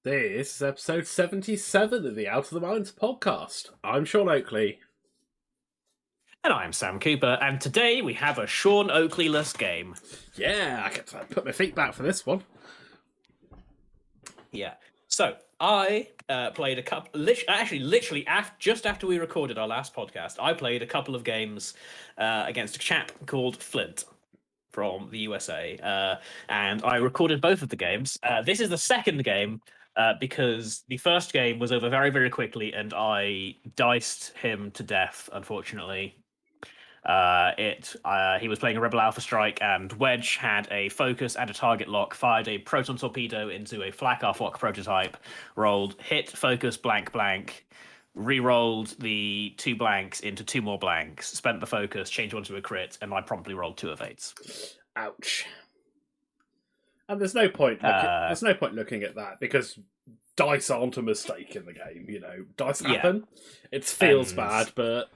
This is episode 77 of the Out of the Minds podcast. I'm Sean Oakley. And I'm Sam Cooper, and today we have a Sean Oakley-less game. Yeah, I get to put my feet back for this one. Yeah. So, I played a couple... Literally, just after we recorded our last podcast, I played a couple of games against a chap called Flint from the USA, and I recorded both of the games. This is the second game, because the first game was over very, very quickly, and I diced him to death, unfortunately. He was playing a Rebel Alpha Strike, and Wedge had a focus and a target lock, fired a proton torpedo into a flak Arfok prototype, rolled hit, focus, blank, blank, re-rolled the two blanks into two more blanks, spent the focus, changed one to a crit, and I promptly rolled 2 of 8s. Ouch. And there's no point looking at that, because dice aren't a mistake in the game, you know. Dice happen. Yeah. It feels bad, but...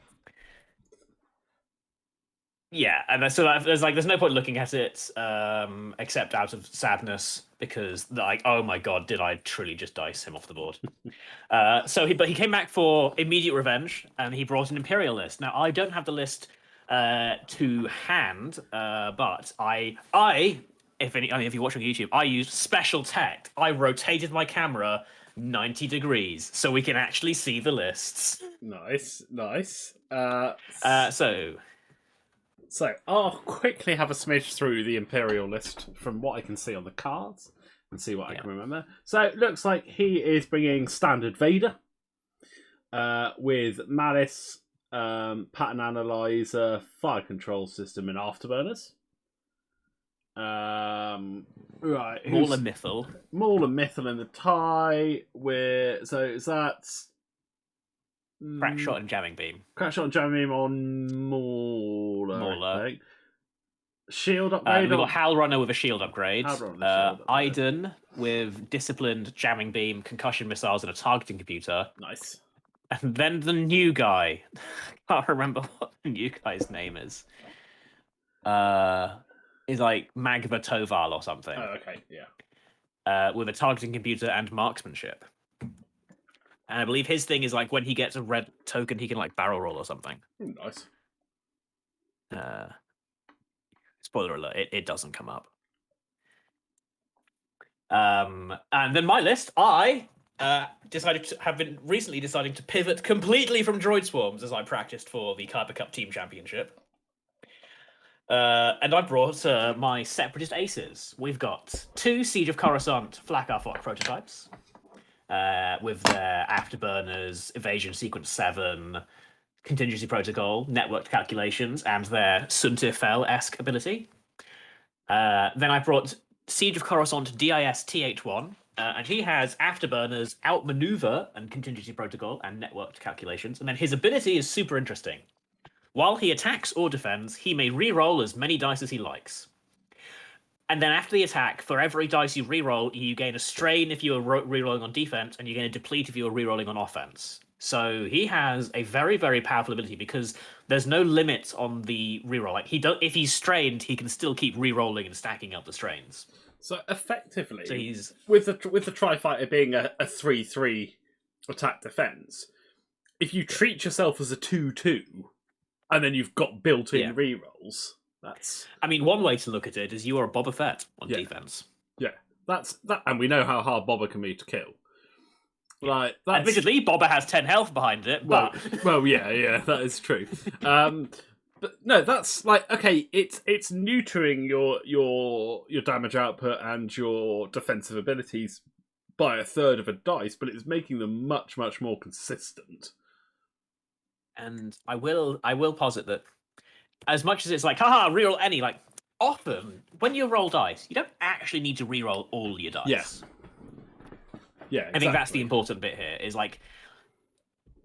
Yeah, and so there's no point looking at it except out of sadness, because oh my god, did I truly just dice him off the board? But he came back for immediate revenge, and he brought an Imperial list. Now I don't have the list to hand, but if you're watching YouTube, I used special tech. I rotated my camera 90 degrees so we can actually see the lists. Nice. So, I'll quickly have a smidge through the Imperial list from what I can see on the cards and see what I can remember. So, it looks like he is bringing Standard Vader with Malice, Pattern Analyzer, Fire Control System, and Afterburners. Right. Maul and Mythal. Maul and Mythal in the tie. So, that's... Crack shot and jamming beam. Crack shot and jamming beam on Mauler. Shield upgrade. We've got Hal Runner with a shield upgrade. Iden with disciplined jamming beam, concussion missiles, and a targeting computer. Nice. And then the new guy. Can't remember what the new guy's name is. Is like Magva Toval or something. Oh, okay, yeah. With a targeting computer and marksmanship. And I believe his thing is like when he gets a red token, he can like barrel roll or something. Nice. Spoiler alert, it doesn't come up. And then my list, I have been recently deciding to pivot completely from droid swarms as I practiced for the Kyber Cup Team Championship. And I brought my Separatist aces. We've got 2 Siege of Coruscant Flak Arfok prototypes. With their Afterburners, Evasion Sequence 7, Contingency Protocol, Networked Calculations, and their Suntir-Fel-esque ability. Then I brought Siege of Coruscant DIS TH1, and he has Afterburners, Outmaneuver, and Contingency Protocol, and Networked Calculations. And then his ability is super interesting. While he attacks or defends, he may re-roll as many dice as he likes. And then after the attack, for every dice you reroll, you gain a strain if you are rerolling on defense, and you gain a deplete if you are rerolling on offense. So he has a very, very powerful ability because there's no limit on the reroll. Like if he's strained, he can still keep rerolling and stacking up the strains. So effectively, with the Tri-Fighter being a 3/3 attack defense, if you treat yourself as a 2/2, and then you've got built-in rerolls. I mean, one way to look at it is you are a Boba Fett on defense. Yeah, that's that, and we know how hard Boba can be to kill. Like, admittedly, Boba has 10 health behind it. But... well, yeah, that is true. But no, that's like okay. It's neutering your damage output and your defensive abilities by a third of a dice, but it's making them much more consistent. And I will posit that. As much as it's like, haha, reroll any, like, often, when you roll dice, you don't actually need to reroll all your dice. Yeah, exactly. I think that's the important bit here, is like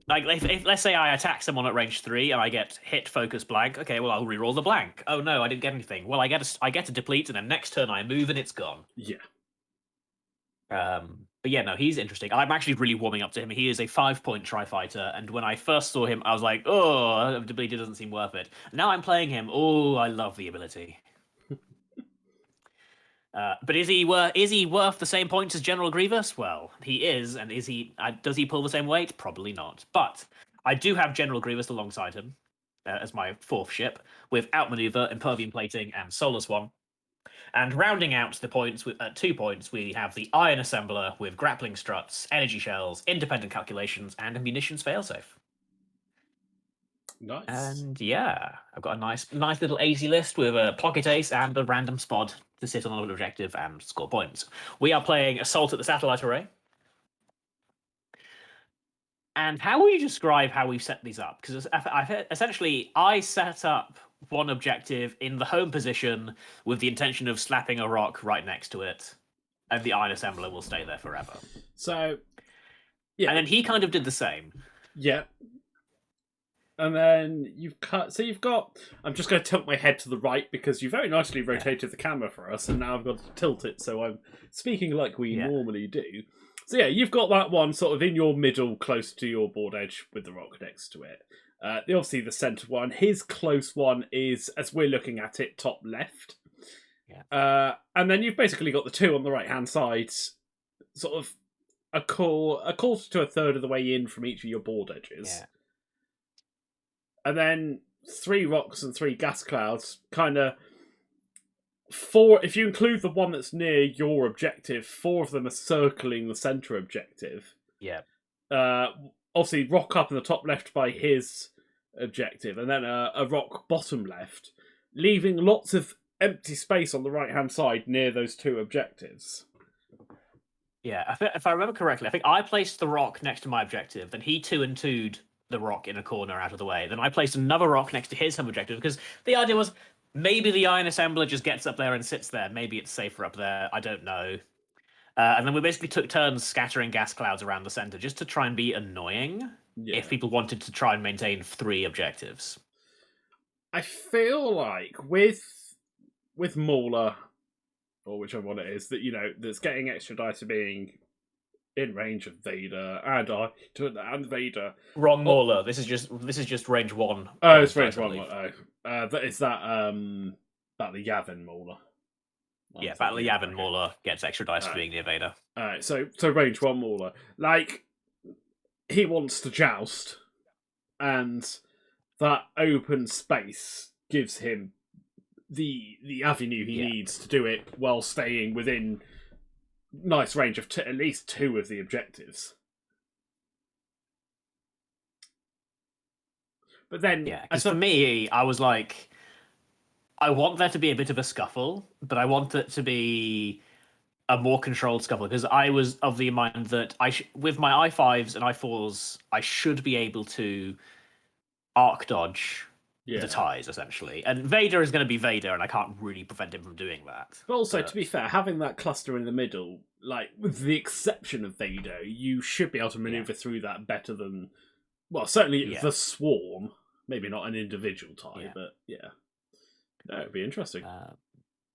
if let's say I attack someone at range 3 and I get hit, focus, blank, okay, well, I'll reroll the blank. Oh no, I didn't get anything. Well, I get a deplete, and then next turn I move and it's gone. Yeah. But yeah, no, he's interesting. I'm actually really warming up to him. He is a 5-point Tri-Fighter, and when I first saw him, I was like, oh, depleted doesn't seem worth it. Now I'm playing him. Oh, I love the ability. But is he worth the same points as General Grievous? Well, he is, and is he? Does he pull the same weight? Probably not. But I do have General Grievous alongside him as my fourth ship with outmaneuver, impervium plating, and solar swan. And rounding out the points at 2 points, we have the Iron Assembler with grappling struts, energy shells, independent calculations, and a munitions failsafe. Nice. And yeah, I've got a nice little easy list with a pocket ace and a random spot to sit on an objective and score points. We are playing Assault at the Satellite Array. And how will you describe how we've set these up? Because essentially, I set up one objective in the home position with the intention of slapping a rock right next to it, and the Iron Assembler will stay there forever. So, yeah. And then he kind of did the same. Yeah. And then you've got... I'm just going to tilt my head to the right because you very nicely rotated the camera for us, and now I've got to tilt it so I'm speaking like we normally do. So yeah, you've got that one sort of in your middle, close to your board edge with the rock next to it. Obviously the centre one. His close one is, as we're looking at it, top left. Yeah. And then you've basically got the two on the right-hand side, sort of a quarter to a third of the way in from each of your board edges. Yeah. And then 3 rocks and 3 gas clouds, kind of... 4, if you include the one that's near your objective, 4 of them are circling the centre objective. Yeah. Obviously, rock up in the top left by his objective, and then a rock bottom left, leaving lots of empty space on the right-hand side near those 2 objectives. Yeah, if I remember correctly, I think I placed the rock next to my objective, then he 2 and 2'd the rock in a corner out of the way. Then I placed another rock next to his home objective, because the idea was... maybe the Iron Assembler just gets up there and sits there. Maybe it's safer up there. I don't know. And then we basically took turns scattering gas clouds around the center just to try and be annoying if people wanted to try and maintain 3 objectives. I feel like with Mauler, or whichever one it is, that that's getting extra dice for being in range of Vader and Vader. Wrong Mauler. This is just range 1. Oh, it's range 1. Is that the Yavin Mauler? Yeah, Battle of Yavin Mauler gets extra dice for being near Vader. Alright, so range 1 Mauler. Like, he wants to joust, and that open space gives him the avenue he needs to do it while staying within nice range of at least 2 of the objectives. But then... yeah, because for me, I was like... I want there to be a bit of a scuffle, but I want it to be a more controlled scuffle, because I was of the mind that with my I5s and I4s, I should be able to arc dodge the ties, essentially. And Vader is going to be Vader, and I can't really prevent him from doing that. But also, to be fair, having that cluster in the middle, like, with the exception of Vader, you should be able to maneuver through that better than... well, certainly the Swarm. Maybe not an individual tie, but yeah. No, it'd be interesting.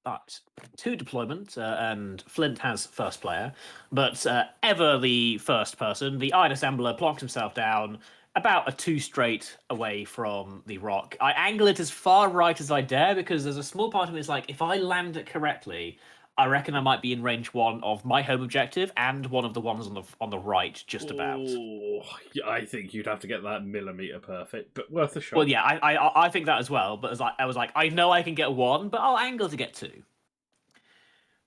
But 2 deployment, and Flint has first player, but ever the first person, the Iron Assembler plonks himself down about a 2 straight away from the rock. I angle it as far right as I dare, because there's a small part of me that's like, if I land it correctly, I reckon I might be in range 1 of my home objective and one of the ones on the right, just about. Oh, yeah, I think you'd have to get that millimeter perfect, but worth a shot. Well, yeah, I think that as well. But I was like, I know I can get 1, but I'll angle to get 2.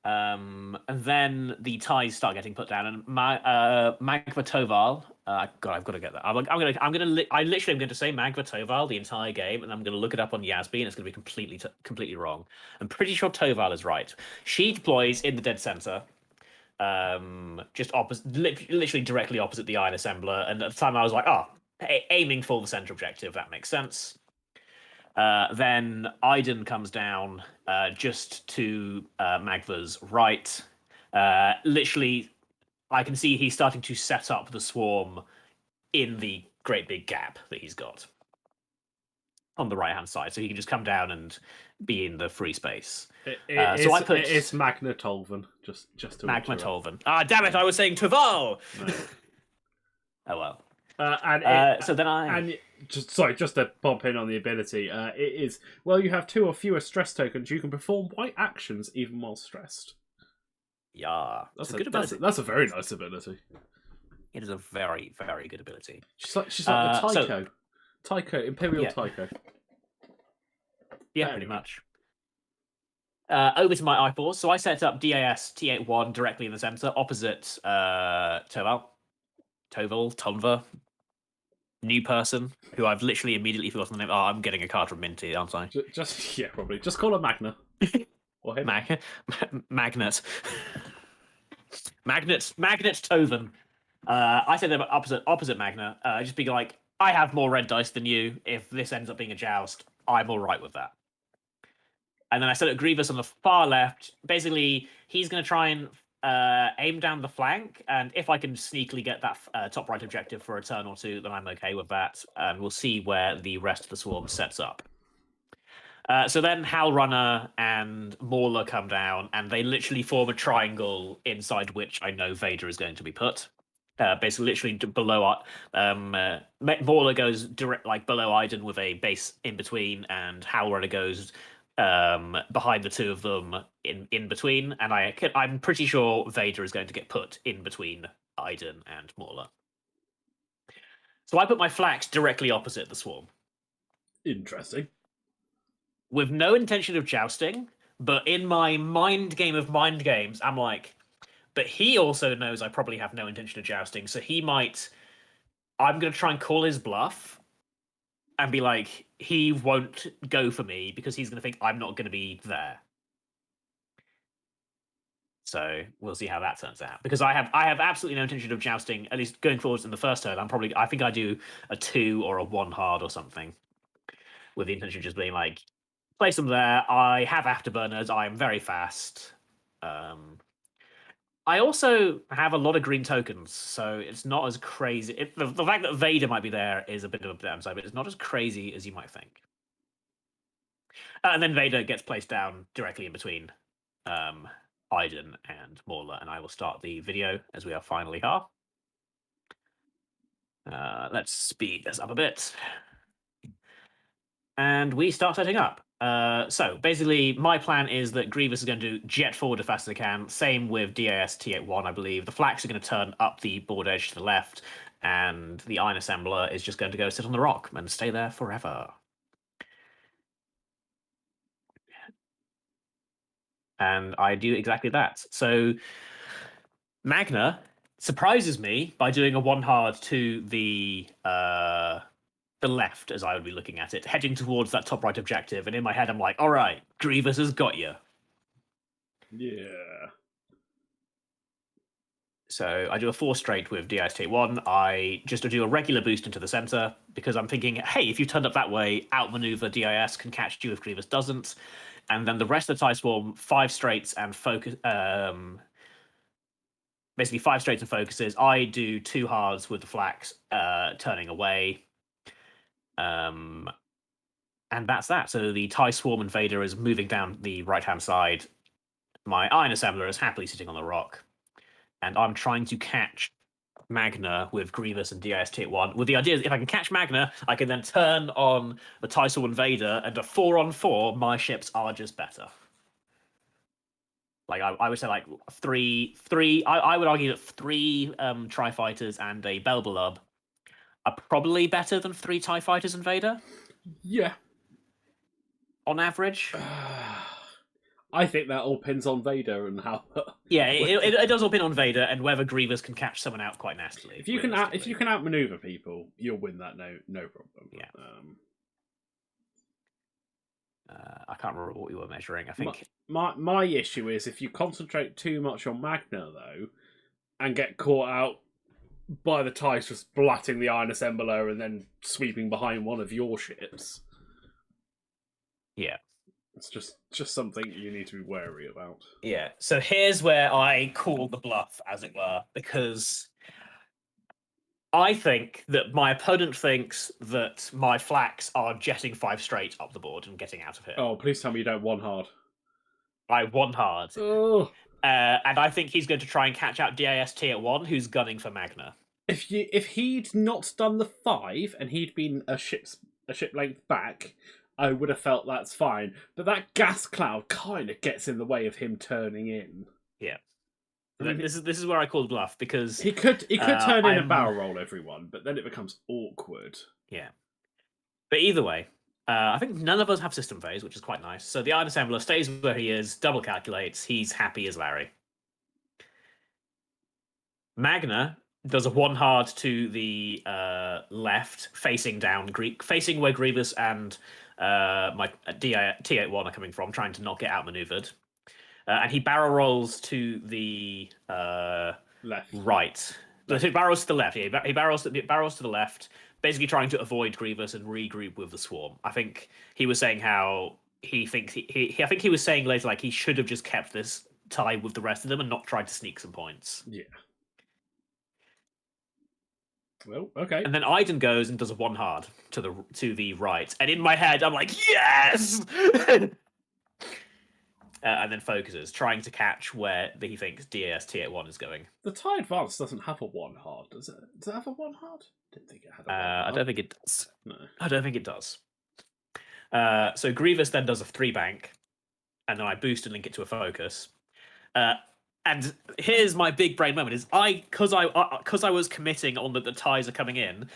And then the ties start getting put down, and Magva Toval. God, I've got to get that. I literally am going to say Magva Toval the entire game, and I'm going to look it up on Yasby, and it's going to be completely wrong. I'm pretty sure Toval is right. She deploys in the dead center, just literally directly opposite the Iron Assembler. And at the time, I was like, aiming for the center objective. That makes sense. Then Iden comes down just to Magva's right. Literally, I can see he's starting to set up the swarm in the great big gap that he's got on the right-hand side. So he can just come down and be in the free space. It's Magna Tolvan, just to Magma Tolvan. Ah, damn it, I was saying Tuval! No. Oh, well. And just to pop in on the ability. It is you have 2 or fewer stress tokens. You can perform white actions even while stressed. Yeah, That's it's a good ability. That's a very nice ability. It is a very, very good ability. She's like the Tycho. So, Tycho, Imperial yeah. Tycho. Yeah, pretty much. Over to my I4. So I set up DAS T81 directly in the center, opposite Tonva, new person, who I've literally immediately forgotten the name. Oh, I'm getting a card from Minty, aren't I? Just yeah, probably. Just call her Magna. Or him. Magnet. Magnet Toven. I said them opposite Magna. Just be like, I have more red dice than you. If this ends up being a joust, I'm all right with that. And then I set up Grievous on the far left. Basically, he's going to try and aim down the flank, and if I can sneakily get that top right objective for a turn or two, then I'm okay with that. And we'll see where the rest of the swarm sets up. So then Hal Runner and Mauler come down, and they literally form a triangle inside which I know Vader is going to be put. Basically, literally below. Mauler goes direct, like below Iden, with a base in between, and Hal Runner goes behind the two of them in between. And I'm pretty sure Vader is going to get put in between Iden and Mauler. So I put my flax directly opposite the swarm. Interesting. With no intention of jousting, but in my mind game of mind games, I'm like, but he also knows I probably have no intention of jousting, so he might. I'm going to try and call his bluff and be like, he won't go for me because he's going to think I'm not going to be there. So we'll see how that turns out. Because I have absolutely no intention of jousting, at least going forwards in the first turn. I think I do a 2 or a 1 hard or something, with the intention of just being like, place them there. I have afterburners. I am very fast. I also have a lot of green tokens, so it's not as crazy. The fact that Vader might be there is a bit of a downside, but it's not as crazy as you might think. And then Vader gets placed down directly in between Iden and Mauler, and I will start the video as we are finally are. Let's speed this up a bit. And we start setting up. So basically, my plan is that Grievous is going to jet forward as fast as they can. Same with DAS T81, I believe. The Flax are going to turn up the board edge to the left, and the Iron Assembler is just going to go sit on the rock and stay there forever. And I do exactly that. So Magna surprises me by doing a 1 hard to the left, as I would be looking at it, heading towards that top right objective. And in my head, I'm like, all right, Grievous has got you. Yeah. So I do a 4 straight with DIST1. I just do a regular boost into the center because I'm thinking, hey, if you turned up that way, outmaneuver DIS can catch you if Grievous doesn't. And then the rest of the TIE Swarm, 5 straights and focus. Basically 5 straights and focuses. I do 2 hards with the flax, turning away. And that's that. So the TIE Swarm Invader is moving down the right-hand side. My Iron Assembler is happily sitting on the rock. And I'm trying to catch Magna with Grievous and DIST1. With the idea that if I can catch Magna, I can then turn on the TIE Swarm Invader, and a 4-on-4, my ships are just better. Like I would say, like three. I would argue that 3 TIE Fighters and a Belbelub are probably better than 3 TIE Fighters and Vader. Yeah. On average. I think that all pins on Vader and how. Yeah, it does all pin on Vader and whether Grievous can catch someone out quite nastily. If you can outmaneuver people, you'll win that no problem. Yeah. I can't remember what we were measuring. I think my issue is if you concentrate too much on Magna though, and get caught out by the TIEs just blatting the Iron Assembler and then sweeping behind one of your ships. Yeah. It's just something you need to be wary about. Yeah. So here's where I call the bluff, as it were, because I think that my opponent thinks that my flax are jetting 5 straight up the board and getting out of here. Oh, please tell me you don't 1 hard. I 1 hard. Oh. And I think he's going to try and catch out DIST at 1, who's gunning for Magna. if he'd not done the 5 and he'd been a ship length back, I would have felt that's fine. But that gas cloud kind of gets in the way of him turning in. Yeah. I mean, this is where I called bluff, because he could turn in a I'm- barrel roll everyone, but then it becomes awkward. Yeah. But either way, I think none of us have system phase, which is quite nice. So the Iron Assembler stays where he is, double calculates, he's happy as Larry. Magna does a 1 hard to the left, facing down, facing where Grievous and my T81 are coming from, trying to not get outmaneuvered. And he barrel rolls to the Left. right. So he barrels to the left. Yeah, he barrels to the left, basically trying to avoid Grievous and regroup with the swarm. I think he was saying how he thinks I think he was saying later, like, he should have just kept this tie with the rest of them and not tried to sneak some points. Yeah. Well, okay. And then Aiden goes and does a 1 hard to the right. And in my head, I'm like, yes! And then focuses, trying to catch where he thinks DAS T81 is going. The tie advance doesn't have a 1 hard, does it? Does it have a 1 hard? Didn't think it had a 1 hard. I don't think it does. No. I don't think it does. So Grievous then does a 3 bank, and then I boost and link it to a focus. And here's my big brain moment: is because I was committing on that the ties are coming in,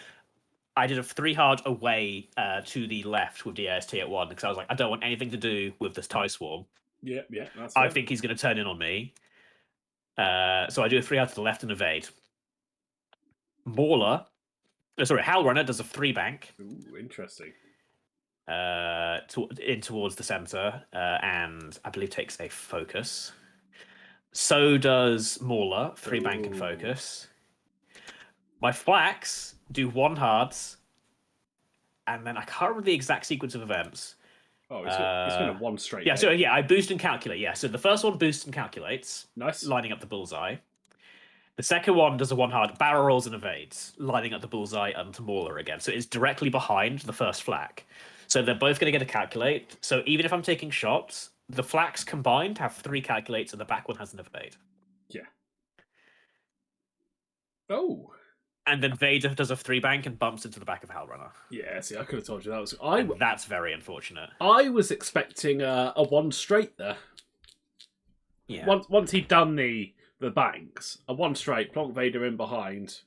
I did a 3 hard away to the left with DAST at 1, because I was like, I don't want anything to do with this tie swarm. Yeah, that's I think he's going to turn in on me. So I do a 3 hard to the left and evade. Hal Runner does a 3 bank. Ooh, interesting. Towards the center, and I believe takes a focus. So does Mauler, 3 bank and focus. My Flax do 1 hards, and then I can't remember the exact sequence of events. Oh, it's been a 1 straight. Yeah, so yeah, I boost and calculate. Yeah, so the first one boosts and calculates, nice, lining up the bullseye. The second one does a 1 hard, barrel rolls and evades, lining up the bullseye onto Mauler again. So it's directly behind the first flak. So they're both going to get a calculate. So even if I'm taking shots, the flaks combined have 3 calculates, and the back one has an evade. Yeah. Oh. And then Vader does a 3 bank and bumps into the back of Hal Runner. Yeah, see, I could have told you that was. That's very unfortunate. I was expecting a 1 straight there. Yeah. Once he'd done the banks, a 1 straight, plonk Vader in behind.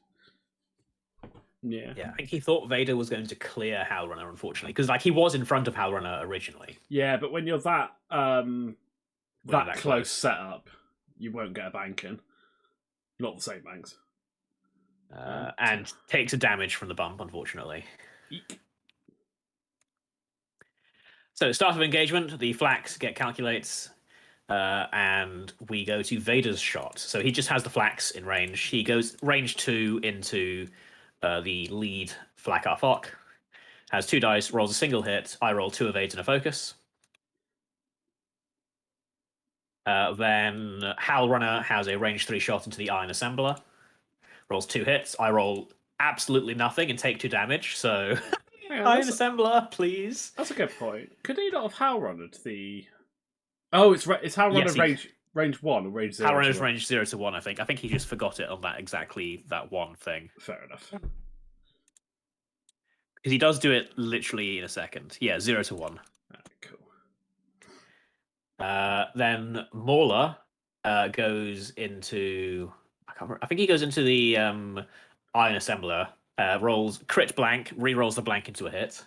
Yeah. Yeah, I think he thought Vader was going to clear Hal Runner, unfortunately, because he was in front of Hal Runner originally. Yeah, but when you're that close setup, you won't get a bank in. Not the same banks. And takes a damage from the bump, unfortunately. Eek. So, start of engagement, the flaks get calculates, and we go to Vader's shot. So he just has the flaks in range. He goes range 2 into the lead flak Arfok. Has 2 dice, rolls a single hit. I roll 2 evades and a focus. Then Hal Runner has a range 3 shot into the Iron Assembler. Rolls 2 hits. I roll absolutely nothing and take 2 damage. So, Iron Assembler, please. That's a good point. Could he not have Hal Runnered the? Oh, it's Hal Runner range 1 or range 0? Hal Runner's range 0 to 1. I think he just forgot it on that one thing. Fair enough. Because he does do it literally in a second. Yeah, 0 to 1. Cool. Then Mauler goes into. I think he goes into the Iron Assembler. Rolls crit blank, re-rolls the blank into a hit.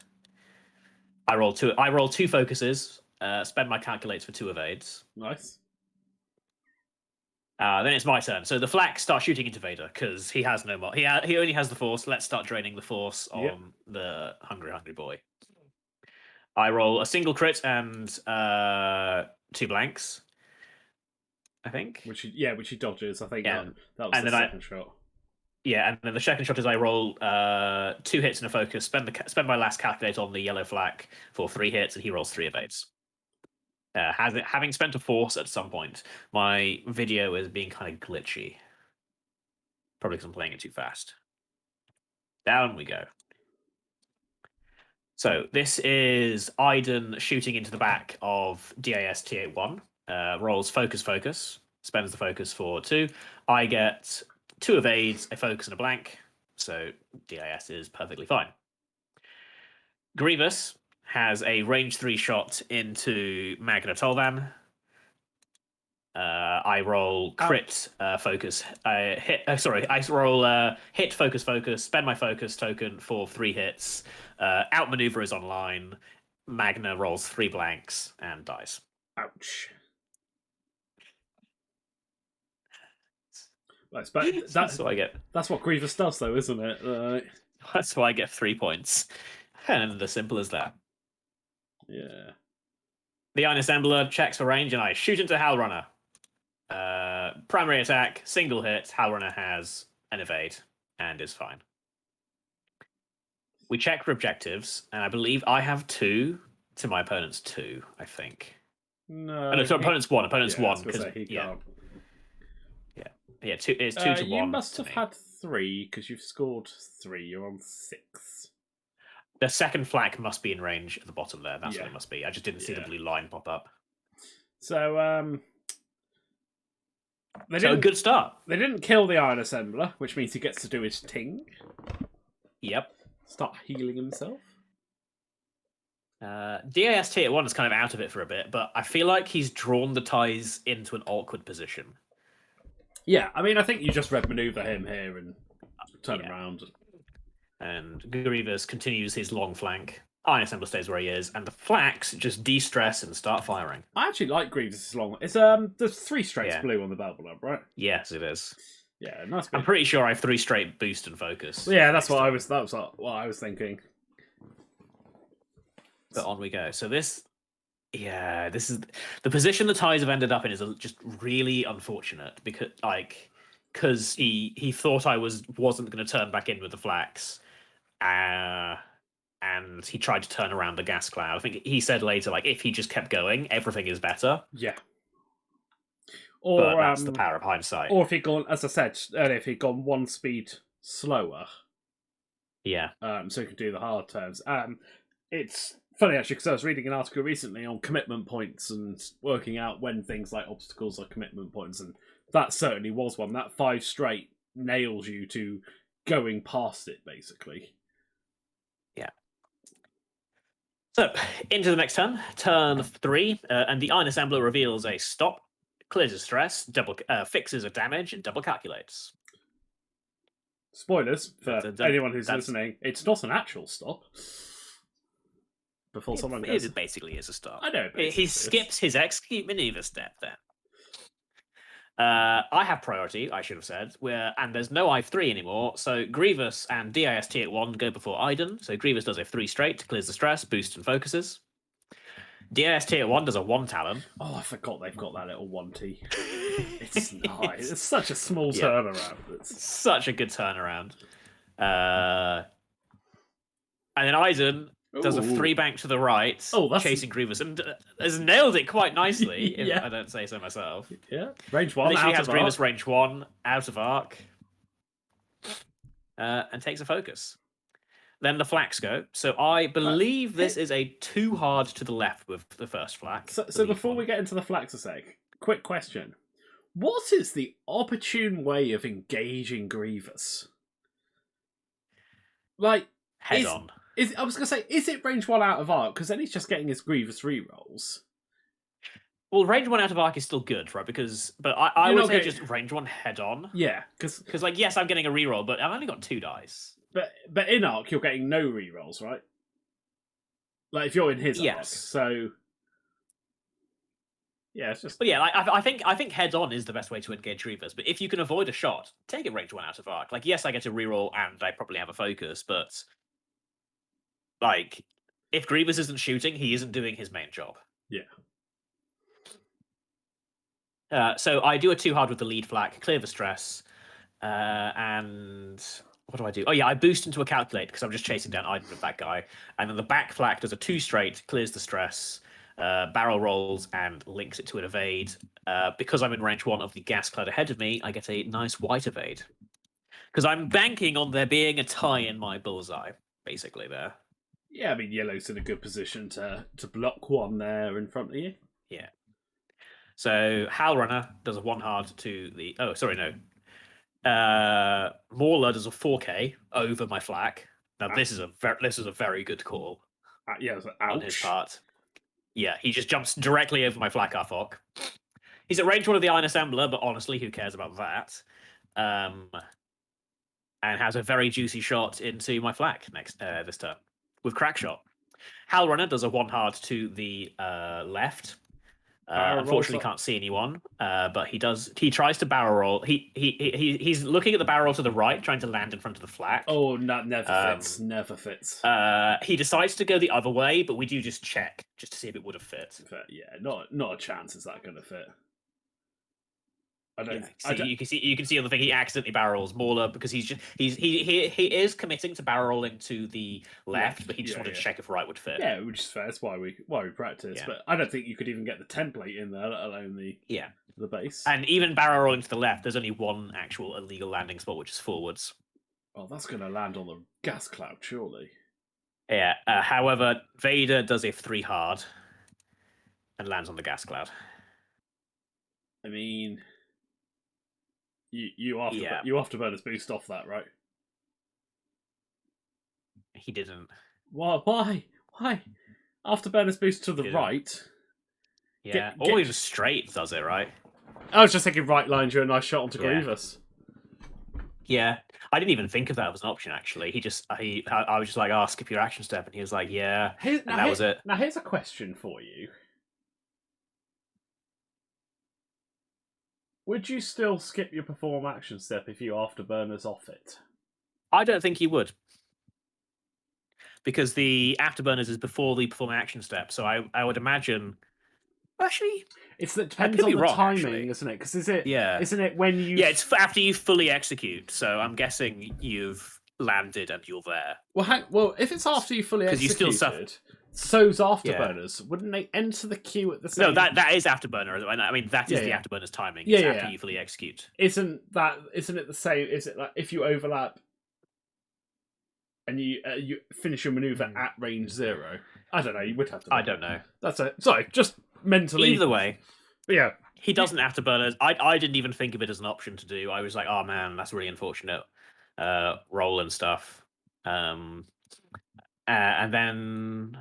I roll 2 focuses. Spend my calculates for 2 evades. Nice. Then it's my turn. So the flak start shooting into Vader because he has no more. He only has the Force. Let's start draining the Force on the hungry boy. I roll a single crit and 2 blanks. I think. Which he dodges. I think that was and the then second shot. Yeah, and then the second shot is I roll 2 hits and a focus. Spend my last calculate on the yellow flak for 3 hits, and he rolls 3 evades. Having spent a Force at some point, my video is being kind of glitchy. Probably because I'm playing it too fast. Down we go. So this is Aiden shooting into the back of DAS T81. Rolls focus, spends the focus for 2. I get 2 evades, a focus, and a blank. so DIS is perfectly fine. Grievous has a range 3 shot into Magna Tolvan. I roll crit, focus, hit. Sorry, I roll hit, focus, spend my focus token for 3 hits. Outmaneuver is online. Magna rolls 3 blanks and dies. Ouch. That's what I get. That's what Grievous does, though, isn't it? That's why I get 3 points. And as simple as that. Yeah. The Iron Assembler checks for range, and I shoot into Howlrunner. Primary attack, single hit. Howlrunner has an evade and is fine. We check for objectives, and I believe I have 2 to my opponent's 2, I think. No. So opponent's 1. Opponent's 1. Yeah, it's 2 to 1. You must have had 3 because you've scored 3. You're on 6. The second flak must be in range at the bottom there. That's what it must be. I just didn't see the blue line pop up. So, a good start. They didn't kill the Iron Assembler, which means he gets to do his ting. Yep. Start healing himself. DAST at 1 is kind of out of it for a bit, but I feel like he's drawn the ties into an awkward position. Yeah, I mean, I think you just red maneuver him here and turn him around. And Grievous continues his long flank. Iron Assembler stays where he is, and the flaks just de-stress and start firing. I actually like Grievous' long. It's there's 3 straights blue on the belt below, right? Yes, it is. Yeah, nice. I'm pretty sure I have 3 straight boost and focus. Yeah, that's what I was. That was what I was thinking. But on we go. So this is the position the ties have ended up in is just really unfortunate because he thought I wasn't going to turn back in with the flaks, and he tried to turn around the gas cloud. I think he said later, like, if he just kept going, everything is better. Yeah. But that's the power of hindsight. Or if he'd gone, as I said earlier, if he'd gone 1 speed slower. Yeah. So he could do the hard turns. It's funny, actually, because I was reading an article recently on commitment points and working out when things like obstacles are commitment points, and that certainly was one. That 5 straight nails you to going past it, basically. Yeah. So, into the next turn 3, and the Iron Assembler reveals a stop, clears a stress, fixes a damage, and double calculates. Spoilers for anyone who's listening, it's not an actual stop. Before someone goes... It basically is a stop. I know. He skips his execute maneuver step there. I have priority, I should have said, and there's no I3 anymore, so Grievous and DIST at 1 go before Iden. So Grievous does a 3 straight, clears the stress, boosts and focuses. DIST at 1 does a 1 Talon. Oh, I forgot they've got that little 1T. It's nice. It's such a small turnaround. It's such a good turnaround. And then Iden does a 3 bank to the right, chasing Grievous, and has nailed it quite nicely, if I don't say so myself. Yeah, range 1, literally out has of Grievous arc. range 1, out of arc, and takes a focus. Then the flaks go. So I believe this is a too hard to the left with the first flak. So before we get into the flaks a sec, quick question. What is the opportune way of engaging Grievous? Like... Head on. I was going to say, is it range 1 out of arc? Because then he's just getting his Grievous rerolls. Well, range 1 out of arc is still good, right? But I would say just range 1 head on. Yeah, because like, yes, I'm getting a reroll, but I've only got 2 dice. But in arc, you're getting no rerolls, right? Like if you're in his arc, so yeah, it's just. But yeah, like, I think head on is the best way to engage Grievous. But if you can avoid a shot, take it range 1 out of arc. Like, yes, I get a reroll and I probably have a focus, but like, if Grievous isn't shooting, he isn't doing his main job. Yeah. So I do a 2 hard with the lead flak, clear the stress, and what do I do? Oh yeah, I boost into a calculate because I'm just chasing down Iden with that guy, and then the back flak does a 2 straight, clears the stress, barrel rolls and links it to an evade. Because I'm in range 1 of the gas cloud ahead of me, I get a nice white evade because I'm banking on there being a tie in my bullseye, basically there. Yeah, I mean, yellow's in a good position to block 1 there in front of you. Yeah. So Howlrunner does a 1 hard to the... Oh, sorry, no. Mauler does a 4K over my flak. Now this is a very good call Yeah, so on his ouch. part. Yeah, he just jumps directly over my flak Arthok. He's at range 1 of the Iron Assembler, but honestly, who cares about that? And has a very juicy shot into my flak next this turn with crack shot. Hal Runner does a 1 hard to the left. Unfortunately, can't see anyone, but he does. He tries to barrel roll. He's looking at the barrel to the right, trying to land in front of the flak. Oh, never fits. Never fits. He decides to go the other way, but we do just check just to see if it would have fit. Yeah, not a chance. Is that going to fit? I don't. Yeah, you can see on the thing he accidentally barrels Mauler because he is committing to barrel rolling to the left, but he just wanted to check if right would fit. Yeah, which is fair. That's why we practice. But I don't think you could even get the template in there, let alone the base. And even barrel rolling to the left, there's only one actual illegal landing spot, which is forwards. Oh, that's going to land on the gas cloud, surely. Yeah. However, Vader does a 3 hard and lands on the gas cloud. I mean, you afterburners boost off that, right? He didn't. Why? Afterburners boost to the right. Yeah, always straight does it, right? I was just thinking right lines you a nice shot onto Grievous. Yeah, I didn't even think of that as an option. Actually, I was just like, "Oh, skip your action step," and he was like, "Yeah," and that was it. Now here's a question for you: would you still skip your perform action step if you afterburners off it? I don't think you would, because the afterburners is before the perform action step. So I would imagine. Actually, it depends on the timing, isn't it? Because isn't it when you? Yeah, it's after you fully execute. So I'm guessing you've landed and you're there. Well, if it's after you fully executed, you still suffered. So's afterburners. Yeah. Wouldn't they enter the queue at the same? No, that is afterburner. I mean, that is the afterburners timing. It's after you fully execute. Isn't it the same? Is it like if you overlap and you finish your maneuver at range 0? I don't know. You would have to. I don't know. That's it. Sorry, just mentally. Either way, yeah, he doesn't afterburners. I didn't even think of it as an option to do. I was like, oh man, that's really unfortunate. Roll and stuff. And then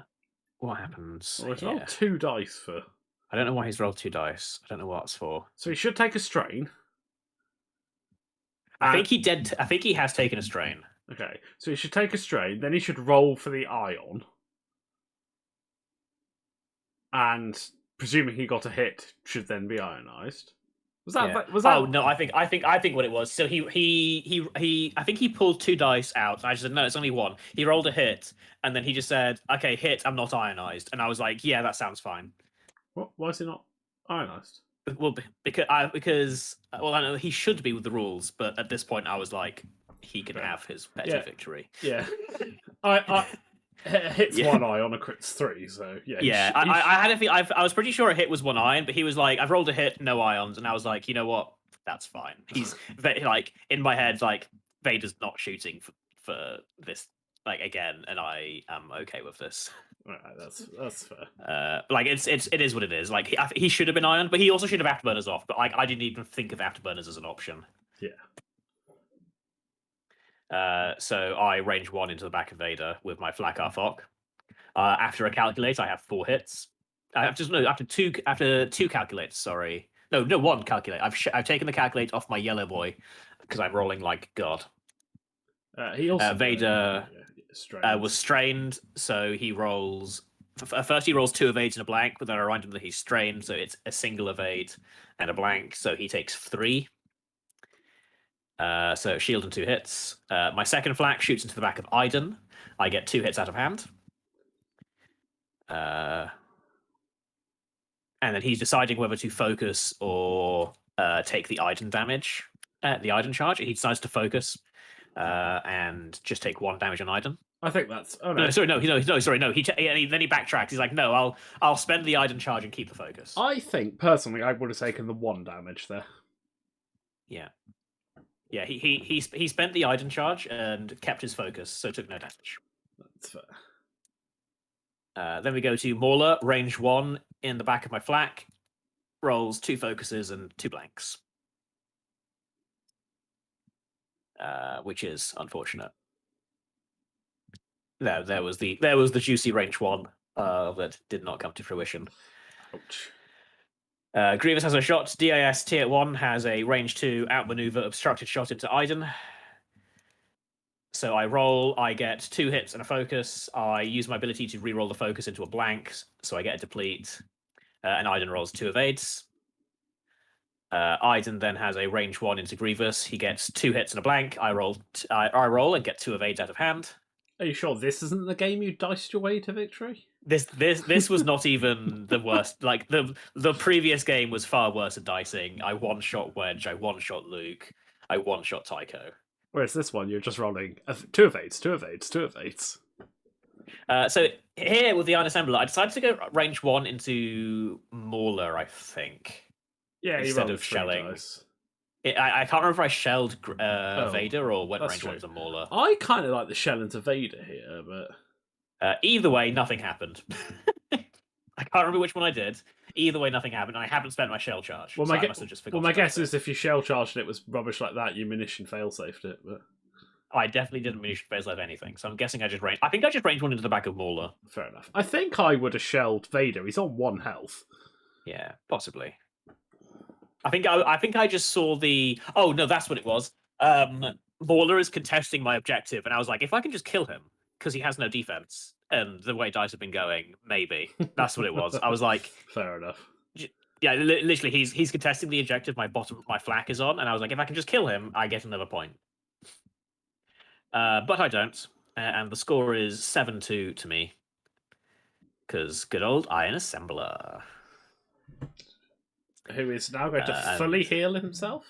what happens? Well, he's rolled 2 dice for. I don't know why he's rolled 2 dice. I don't know what it's for. So he should take a strain. I think he did. I think he has taken a strain. Okay, so he should take a strain. Then he should roll for the ion. And presuming he got a hit, should then be ionized. Was that? Oh no, I think what it was. So he I think he pulled 2 dice out. I just said no, it's only 1. He rolled a hit, and then he just said, "Okay, hit. I'm not ionized." And I was like, "Yeah, that sounds fine." What? Why is he not ionized? Well, because I know he should be with the rules, but at this point, I was like, he can have his petty victory. Yeah, I hits 1 eye on a crits 3, so yeah. Yeah, I had a feel. I was pretty sure a hit was 1 ion, but he was like, "I've rolled a hit, no ions," and I was like, you know what? That's fine. He's like in my head, like Vader's not shooting for this like again, and I am okay with this. Right, that's fair. Like it is what it is. Like he should have been iron, but he also should have afterburners off. But like I didn't even think of afterburners as an option. Yeah. So I range 1 into the back of Vader with my flak Arthok. After a calculate, I have 4 hits. After two calculates. Sorry, no, 1 calculate. I've taken the calculate off my yellow boy because I'm rolling like God. He also Vader was strained, so he rolls. First, he rolls 2 evades and a blank, but then I remind him that he's strained, so it's a single evade and a blank, so he takes 3. So shield and 2 hits. My second flak shoots into the back of Iden. I get 2 hits out of hand. And then he's deciding whether to focus or take the Iden damage, the Iden charge. He decides to focus and just take 1 damage on Iden. I think that's. Oh no! Sorry, no. Then he backtracks. He's like, no, I'll spend the Iden charge and keep the focus. I think personally, I would have taken the 1 damage there. Yeah. Yeah, he spent the Iden charge and kept his focus, so took no damage. That's fair. Then we go to Mauler, range 1 in the back of my flak, rolls 2 focuses and 2 blanks. which is unfortunate. There was the juicy range 1 that did not come to fruition. Ouch. Grievous has a shot. DIS tier 1 has a range 2 outmaneuver obstructed shot into Iden. So I roll, I get 2 hits and a focus. I use my ability to reroll the focus into a blank, so I get a deplete. And Iden rolls 2 evades. Iden then has a range 1 into Grievous. He gets 2 hits and a blank. I roll and get 2 evades out of hand. Are you sure this isn't the game you diced your way to victory? This was not even the worst. Like the previous game was far worse at dicing. I one-shot Wedge, I one-shot Luke, I one-shot Tycho. Whereas this one, you're just rolling 2 evades, 2 evades, 2 evades. So here with the Iron Assembler, I decided to go range 1 into Mauler, I think. Yeah, instead of shelling. Dice. I can't remember if I shelled Vader or went range 1 into Mauler. I kind of like the shell into Vader here, but... Either way, nothing happened. I can't remember which one I did. Either way, nothing happened, and I haven't spent my shell charge. Well, so I must have just forgotten. Well, my guess is if you shell charged and it was rubbish like that, you munition fail-safed it, but... I definitely didn't munition fail-safe anything, so I'm guessing I think I just range 1 into the back of Mauler. Fair enough. I think I would have shelled Vader. He's on 1 health. Yeah, possibly. I think I just saw the... Oh, no, that's what it was. Mauler is contesting my objective, and I was like, if I can just kill him, because he has no defense, and the way dice have been going, maybe. That's what it was. I was like... Fair enough. Yeah, literally, he's contesting the objective my flak is on, and I was like, if I can just kill him, I get another point. But I don't, and the score is 7-2 to me, because good old Iron Assembler. Who is now going to fully heal himself?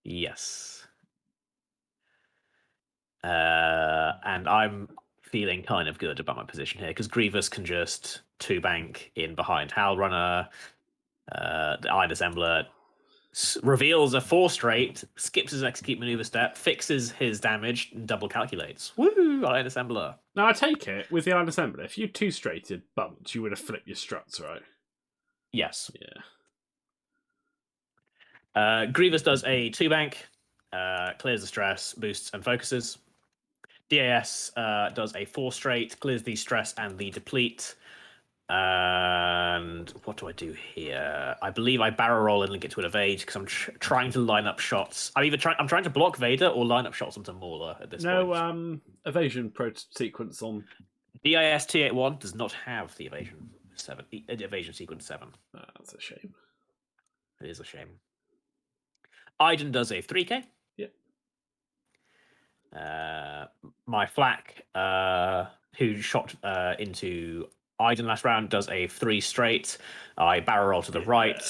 Yes. And I'm feeling kind of good about my position here, because Grievous can just 2-bank in behind Howl Runner. The Iron Assembler reveals a 4 straight, skips his execute maneuver step, fixes his damage, and double calculates. Woo! Iron Assembler. Now, I take it, with the Iron Assembler, if you 2-straighted bumped, you would have flipped your struts, right? Yes. Yeah. Grievous does a 2-bank, clears the stress, boosts, and focuses. DAS does a 4 straight, clears the stress and the deplete. And what do I do here? I believe I barrel roll and link it to an evade because I'm trying to line up shots. I'm trying to block Vader or line up shots onto Mauler at this point. No evasion sequence on. DIS T81 does not have the evasion sequence 7. That's a shame. It is a shame. Iden does a 3K. Yep. My flak, who shot into Iden last round, does a 3 straight. I barrel roll to the right,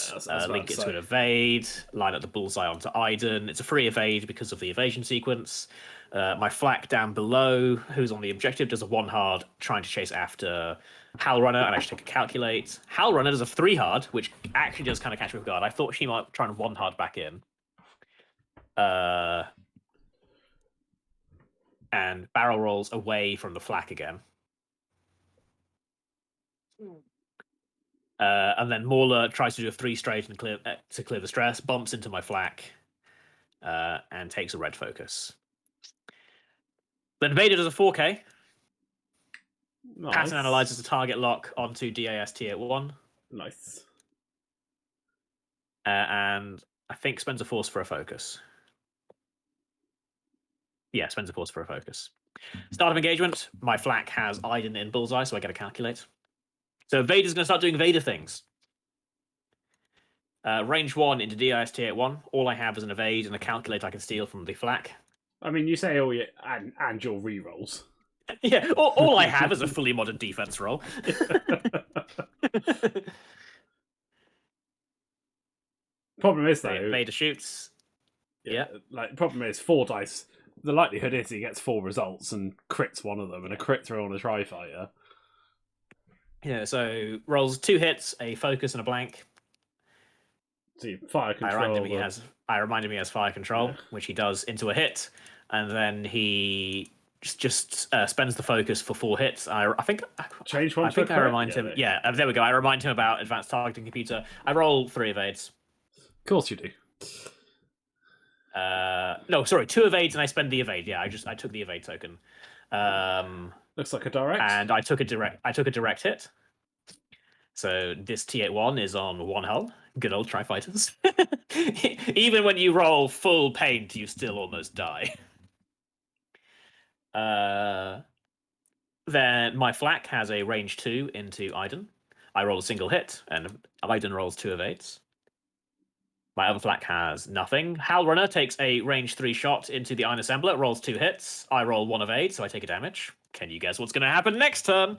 link it to an evade, line up the bullseye onto Iden. It's a free evade because of the evasion sequence. My flak down below, who's on the objective, does a 1 hard, trying to chase after Howl Runner, and I should take a calculate. Howl Runner does a 3 hard, which actually does kind of catch me off guard. I thought she might try and 1 hard back in. And barrel rolls away from the flak again. And then Mauler tries to do a 3 straight and clear the stress, bumps into my flak, and takes a red focus. Then Vader does a 4K. Nice. Pattern analyzes the target lock onto DAS T81. Nice. And I think spends a force for a focus. Yeah, spends a force for a focus. Start of engagement. My flak has Iden in bullseye, so I get a calculate. So Vader's going to start doing Vader things. Range 1 into DIS T81. All I have is an evade and a calculate I can steal from the flak. I mean, you say all your and your rerolls. Yeah, all I have is a fully modern defense roll. Problem is, though... Vader shoots. Yeah. Like, problem is, 4 dice. The likelihood is he gets 4 results and crits one of them, and a crit throw on a tri-fighter. Yeah, so rolls 2 hits, a focus, and a blank. So fire control. I remind him he has fire control, Yeah. which he does into a hit, and then he just spends the focus for 4 hits. I think Change one. I think I remind him. Yeah, there we go. I remind him about advanced targeting computer. I roll 3 evades. Of course you do. No, sorry, 2 evades, and I spend the evade. Yeah, I took the evade token. Looks like a direct. And I took a direct hit. So this T81 is on 1 hull. Good old Tri-Fighters. Even when you roll full paint, you still almost die. Then my flak has a range 2 into Iden. I roll a single hit, and Iden rolls 2 evades. My other flak has nothing. Hal Runner takes a range 3 shot into the Iron Assembler, rolls 2 hits. I roll 1 evade, so I take a damage. Can you guess what's going to happen next turn?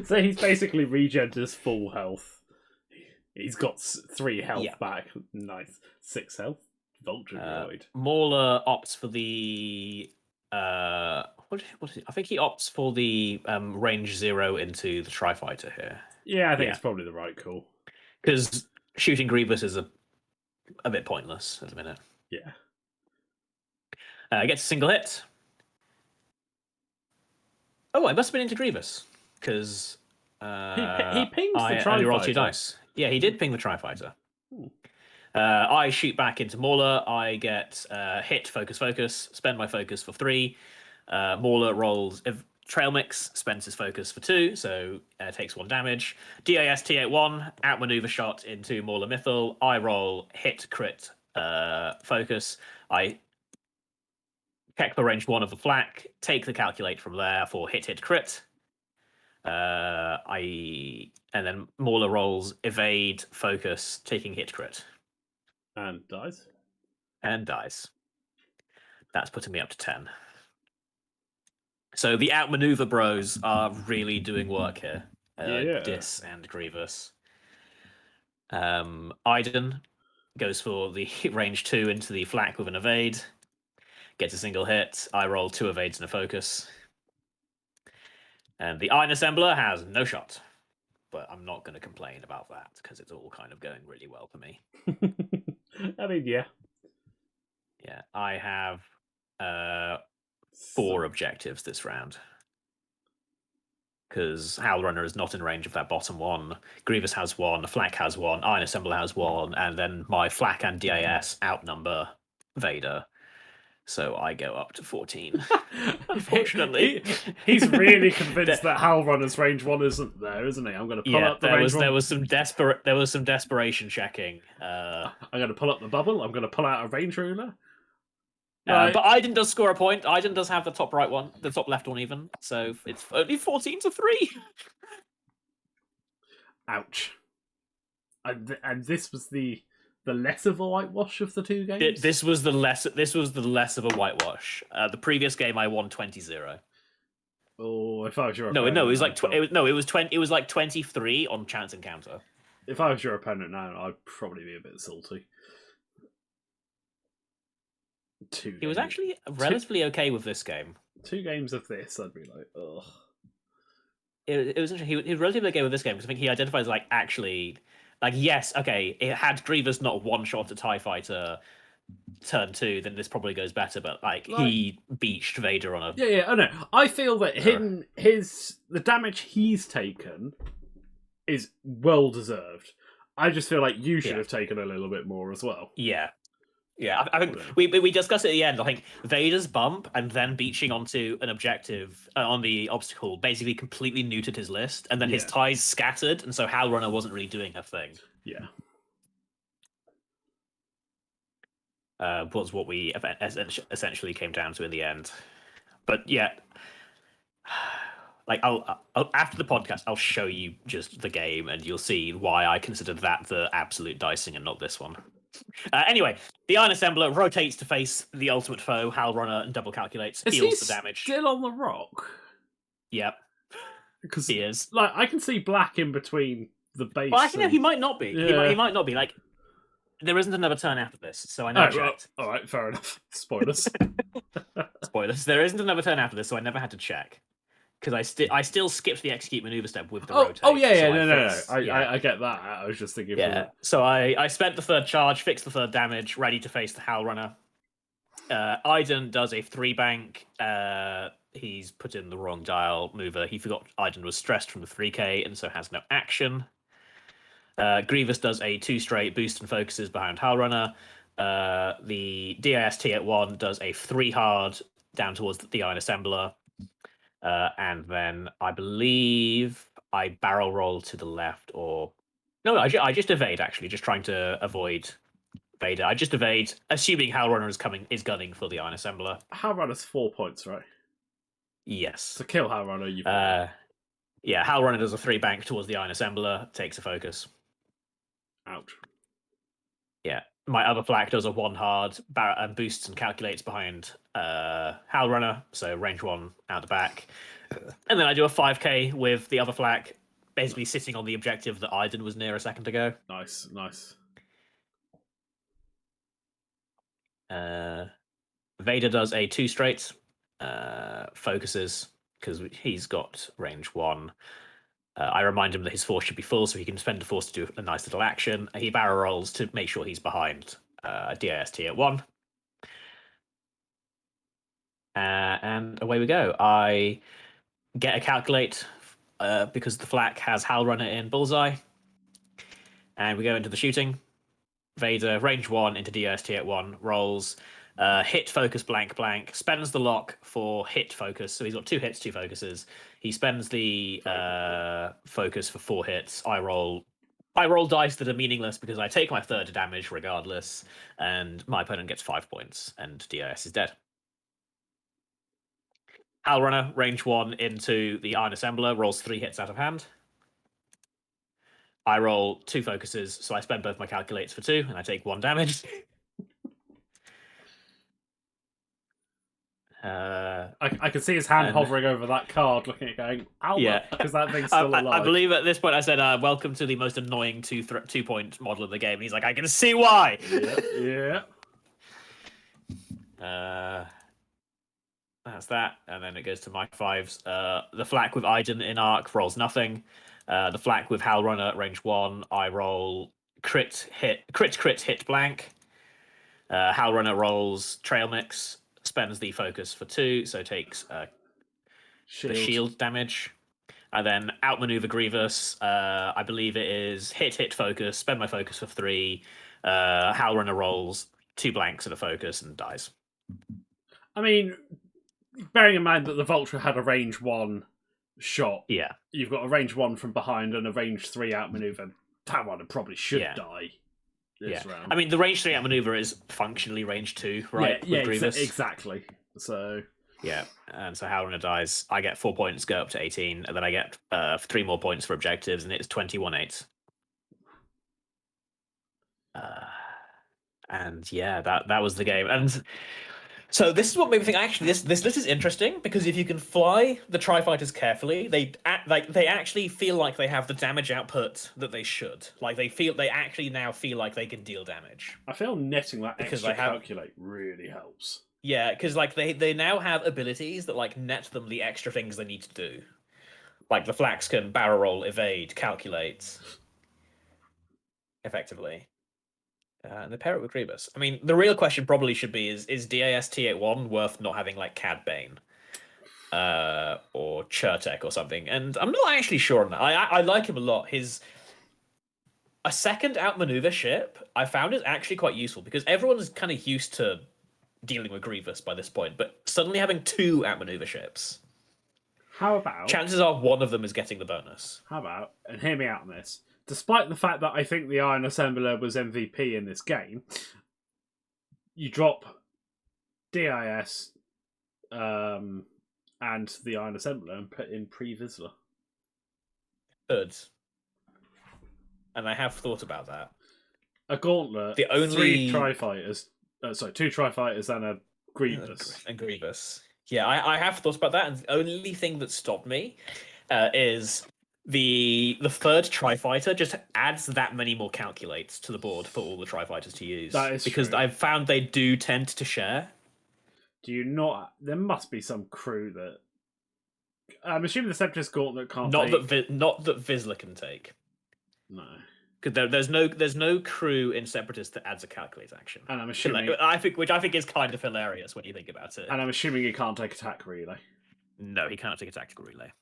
So he's basically regened his full health. He's got 3 health back. Nice. 6 health. Vulture droid. Mauler opts for the what is it? I think he opts for the range 0 into the Tri-Fighter here. Yeah, I think it's probably the right call. Because shooting Grievous is a bit pointless at the minute. Yeah. Gets a single hit. Oh, I must have been into Grievous because he pinged the Tri-Fighter. I rolled 2 dice. Yeah, he did ping the Tri-Fighter. I shoot back into Mauler. I get hit, focus, spend my focus for 3. Mauler rolls trail mix, spends his focus for 2, so takes 1 damage. DAS T81, outmaneuver shot into Mauler Mythal. I roll hit, crit, focus. I check for range 1 of the flak, take the calculate from there for hit, crit. And then Mauler rolls evade, focus, taking hit, crit. And dies. That's putting me up to 10. So the outmaneuver bros are really doing work here. Dis and Grievous. Iden goes for the range 2 into the flak with an evade. Gets a single hit. I roll 2 evades and a focus. And the Iron Assembler has no shot. But I'm not going to complain about that because it's all kind of going really well for me. I mean, yeah. Yeah, I have 4 objectives this round. Because Howl Runner is not in range of that bottom one. Grievous has 1, Flak has 1, Iron Assembler has 1, and then my Flak and DAS outnumber Vader. So I go up to 14. Unfortunately. He's really convinced that Howl Runner's range 1 isn't there, isn't he? I'm going to pull up the range 1. There was some desperation checking. I'm going to pull up the bubble. I'm going to pull out a range ruler. But Iden does score a point. Iden does have the top right one, the top left one even. So it's only 14-3. Ouch. And this was the less of a whitewash of the 2 games? This was the less of a whitewash. The previous game I won 20-0. Oh, if I was your opponent, it was like it was like 23 on chance encounter. If I was your opponent now, I'd probably be a bit salty. He was actually relatively okay with this game. 2 games of this, I'd be like, ugh. It was interesting. He was relatively okay with this game because I think he identifies yes, okay, it had Grievous not one-shot a TIE Fighter turn 2, then this probably goes better, but he beached Vader on a... Yeah, I know. I feel that the damage he's taken is well-deserved. I just feel like you should have taken a little bit more as well. Yeah. Yeah, I think we discussed it at the end. I think Vader's bump and then beaching onto an objective on the obstacle basically completely neutered his list, and then his ties scattered, and so Howl Runner wasn't really doing her thing. Yeah. Was what we essentially came down to in the end. But yeah, I'll after the podcast, I'll show you just the game, and you'll see why I considered that the absolute dicing and not this one. Anyway, the Iron Assembler rotates to face the ultimate foe, Howl Runner, and double calculates, heals the damage. Still on the rock? Yep. Because he is. I can see black in between the base. Well, actually, no, he might not be. Yeah. He might not be. There isn't another turn after this, so I never checked. All right, fair enough. Spoilers. Spoilers. There isn't another turn after this, so I never had to check. Because I still skipped the execute maneuver step with the rotate. Oh yeah, no. I get that. I was just thinking. Yeah. So I spent the 3rd charge, fixed the 3rd damage, ready to face the Howl Runner. Iden does a 3 bank. He's put in the wrong dial mover. He forgot Iden was stressed from the 3K and so has no action. Grievous does a 2 straight boost and focuses behind Howl Runner. The DIST at 1 does a 3 hard down towards the Iron Assembler. And then I believe I barrel roll to the left, or no, I just evade actually, just trying to avoid Vader. I just evade, assuming Hellrunner is gunning for the Iron Assembler. Hellrunner's 4 points, right? Yes. To kill Hellrunner, you've Yeah, Hellrunner does a 3 bank towards the Iron Assembler, takes a focus. Ouch. Yeah. My other flak does a 1 hard, and boosts and calculates behind Hellrunner, so range 1 out the back. And then I do a 5k with the other flak, basically sitting on the objective that Iden was near a second ago. Nice, nice. Vader does a 2 straight, focuses, because he's got range 1. I remind him that his force should be full, so he can spend the force to do a nice little action. He barrel rolls to make sure he's behind DIST at 1. And away we go. I get a calculate because the flak has Hellrunner in bullseye. And we go into the shooting. Vader, range 1 into DIST at 1, rolls. Hit, focus, blank, blank. Spends the lock for hit, focus. So he's got 2 hits, 2 focuses. He spends the focus for 4 hits. I roll dice that are meaningless because I take my 3rd damage regardless, and my opponent gets 5 points, and DIS is dead. Hellrunner, range 1 into the Iron Assembler, rolls 3 hits out of hand. I roll 2 focuses, so I spend both my calculates for 2, and I take 1 damage. I can see his hand hovering over that card, looking at it going, Albert, yeah, because that thing's still alive. I believe at this point I said, welcome to the most annoying 2-point model of the game. And he's like, I can see why. Yeah. That's that. And then it goes to my 5s. The flak with Iden in arc rolls nothing. The flak with Hellrunner at range 1, I roll crit, hit blank. Hellrunner rolls trail mix, spends the focus for 2, so takes the shield damage. And then outmaneuver Grievous. I believe it is hit, focus, spend my focus for 3. Hellrunner rolls 2 blanks and a focus and dies. I mean, bearing in mind that the Vulture had a range 1 shot, yeah, you've got a range 1 from behind and a range 3 outmaneuver. That one probably should die. This round. I mean, the range 3 outmaneuver is functionally range 2, right? Yeah, exactly. So yeah, and so Hellrunner dies. I get 4 points, go up to 18, and then I get 3 more points for objectives, and it's 21-8. And yeah, that was the game. And so this is what made me think. Actually, this list is interesting because if you can fly the Tri-Fighters carefully, they actually feel like they have the damage output that they should. Like they actually now feel like they can deal damage. I feel netting that extra calculate really helps. Yeah, because like they now have abilities that like net them the extra things they need to do. Like the Flax can barrel roll, evade, calculate effectively. And the pair it with Grievous. I mean, the real question probably should be is DAS T81 worth not having like Cad Bane? Or Chertek or something. And I'm not actually sure on that. I like him a lot. A second outmaneuver ship I found is actually quite useful because everyone's kind of used to dealing with Grievous by this point, but suddenly having 2 outmaneuver ships. How about chances are one of them is getting the bonus. How about, and hear me out on this, despite the fact that I think the Iron Assembler was MVP in this game, you drop DIS and the Iron Assembler and put in Pre-Vizsla. Good. And I have thought about that. A gauntlet, 3 Tri-Fighters, 2 Tri-Fighters and a Grievous. And Grievous. Yeah, I have thought about that, and the only thing that stopped me is the 3rd Tri-Fighter just adds that many more calculates to the board for all the Tri-Fighters to use. That is because true. I've found they do tend to share. Do you not? There must be some crew that. I'm assuming the Separatist Gauntlet can't. Not that Vizsla can take. No. Because there's no crew in Separatist that adds a calculate action. And I'm assuming which I think is kind of hilarious when you think about it. And I'm assuming he can't take attack relay. No, he cannot take a tactical relay.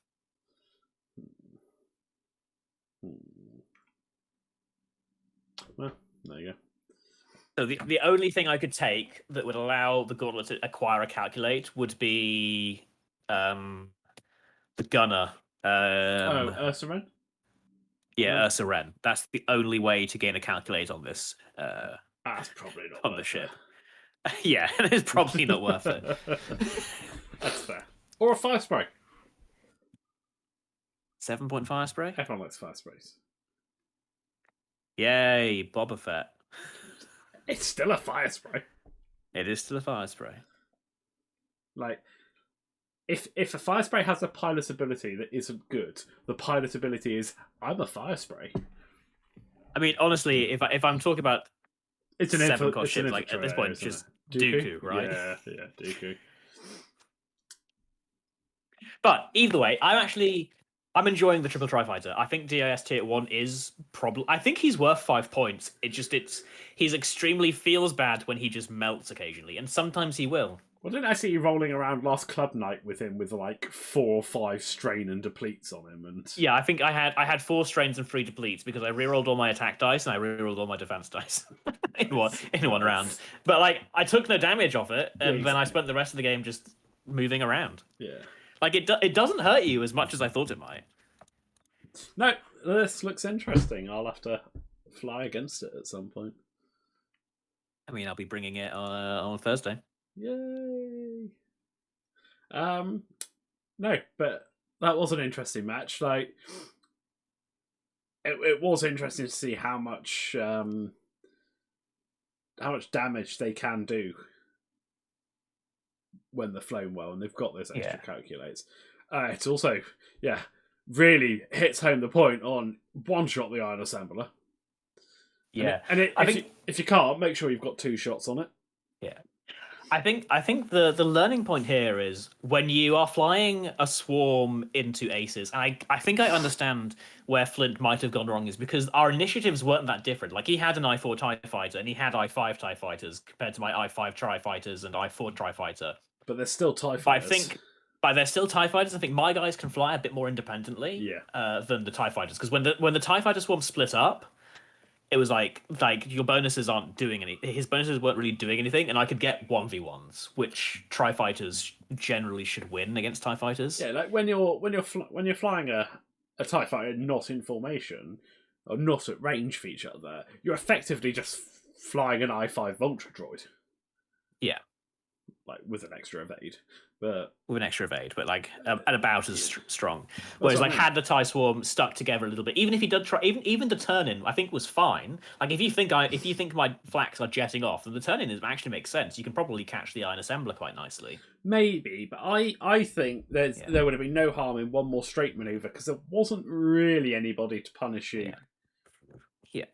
Well, there you go. So the only thing I could take that would allow the gauntlet to acquire a calculate would be the gunner. Ursarin? Yeah, Ursa Wren. That's the only way to gain a calculate on this That's probably not on the worth ship. Yeah, it's probably not worth it. That's fair. Or a fire spray. 7-point fire spray. Everyone likes fire sprays. Yay, Boba Fett. It's still a fire spray. It is still a fire spray. Like, if a fire spray has a pilot ability that isn't good, the pilot ability is I'm a fire spray. I mean, honestly, if I'm talking about it's an 7-cost ship, like at this point, it's just Dooku, right? Yeah, Dooku. But either way, I'm enjoying the triple tri-fighter. I think DIS tier 1 is probably. I think he's worth 5 points. He's extremely feels bad when he just melts occasionally, and sometimes he will. Well, didn't I see you rolling around last club night with him with like 4 or 5 strain and depletes on him? And yeah, I think I had 4 strains and 3 depletes because I rerolled all my attack dice and I rerolled all my defense dice in one round. But like, I took no damage off it, and then I spent the rest of the game just moving around. Yeah. Like, it doesn't hurt you as much as I thought it might. No, this looks interesting. I'll have to fly against it at some point. I mean, I'll be bringing it on Thursday. Yay! No, but that was an interesting match. Like, it was interesting to see how much damage they can do when they're flown well, and they've got those extra calculates. It's also, really hits home the point on one-shot the iron assembler. Yeah, if you can't, make sure you've got 2 shots on it. Yeah, I think the learning point here is when you are flying a swarm into aces, and I think I understand where Flint might have gone wrong is because our initiatives weren't that different. Like, he had an I4 TIE fighter and he had I5 TIE fighters compared to my I5 TIE fighters and I4 TIE fighter. But they're still TIE fighters. But they're still TIE fighters. I think my guys can fly a bit more independently than the TIE fighters, because when the TIE fighter swarm split up, it was like your bonuses aren't doing anything. His bonuses weren't really doing anything, and I could get 1v1s, which TIE fighters generally should win against TIE fighters. Yeah, like when you're flying a TIE fighter not in formation or not at range for each other, you're effectively just flying an I5 Vulture droid. Yeah, like with an extra evade. But like at about as strong. Whereas, like, had the TIE swarm stuck together a little bit, even if he did try, even the turn in, I think was fine. Like, if you think my flaks are jetting off, then the turn in actually makes sense. You can probably catch the iron assembler quite nicely. Maybe, but I think there would have been no harm in one more straight maneuver because there wasn't really anybody to punish you. Yeah.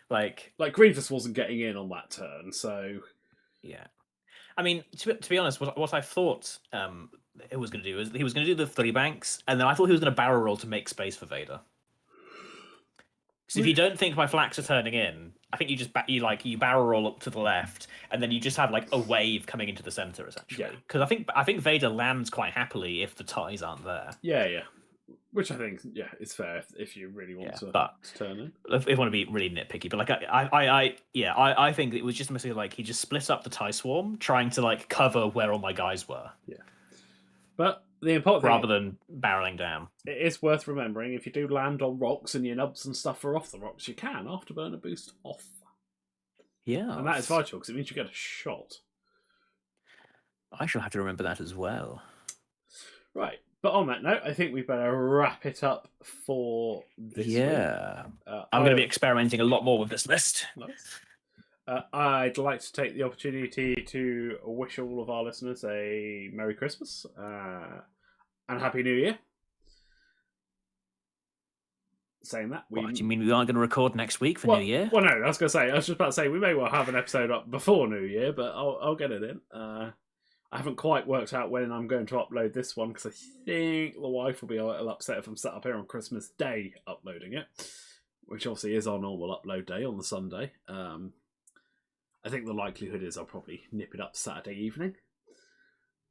Like Grievous wasn't getting in on that turn, so yeah. I mean, to be honest, what I thought it was going to do is he was going to do the 3 banks, and then I thought he was going to barrel roll to make space for Vader. So if you don't think my flaks are turning in, I think you just you barrel roll up to the left, and then you just have like a wave coming into the center essentially. Because I think Vader lands quite happily if the ties aren't there. Yeah. Which I think, is fair if you really want to turn in. If you want to be really nitpicky, but like I think it was just mostly like he just split up the TIE swarm, trying to like cover where all my guys were. Yeah. But the important thing, rather than barreling down, it is worth remembering if you do land on rocks and your nubs and stuff are off the rocks, you can afterburner boost off. Yeah, and that is vital because it means you get a shot. I shall have to remember that as well. Right. But on that note, I think we better wrap it up for this week. I'm going to be experimenting a lot more with this list. Nice. I'd like to take the opportunity to wish all of our listeners a Merry Christmas and Happy New Year. Saying that, do you mean we aren't going to record next week for New Year? Well, no, I was just about to say we may well have an episode up before New Year, but I'll get it in. I haven't quite worked out when I'm going to upload this one because I think the wife will be a little upset if I'm sat up here on Christmas Day uploading it, which obviously is our normal upload day on the Sunday. I think the likelihood is I'll probably nip it up Saturday evening.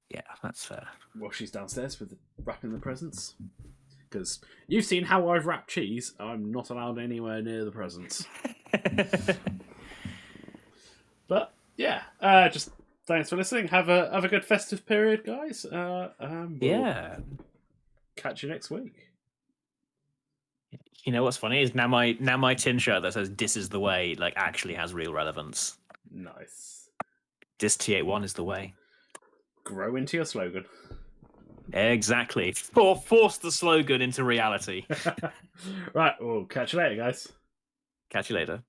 Yeah, that's fair. While she's downstairs with wrapping the presents. Because you've seen how I've wrapped cheese. I'm not allowed anywhere near the presents. But yeah, just thanks for listening. Have a good festive period, guys. We'll catch you next week. You know what's funny is now my tin shirt that says "This is the way" like actually has real relevance. Nice. This T81 is the way. Grow into your slogan. Exactly. Force the slogan into reality. Right, we'll catch you later, guys. Catch you later.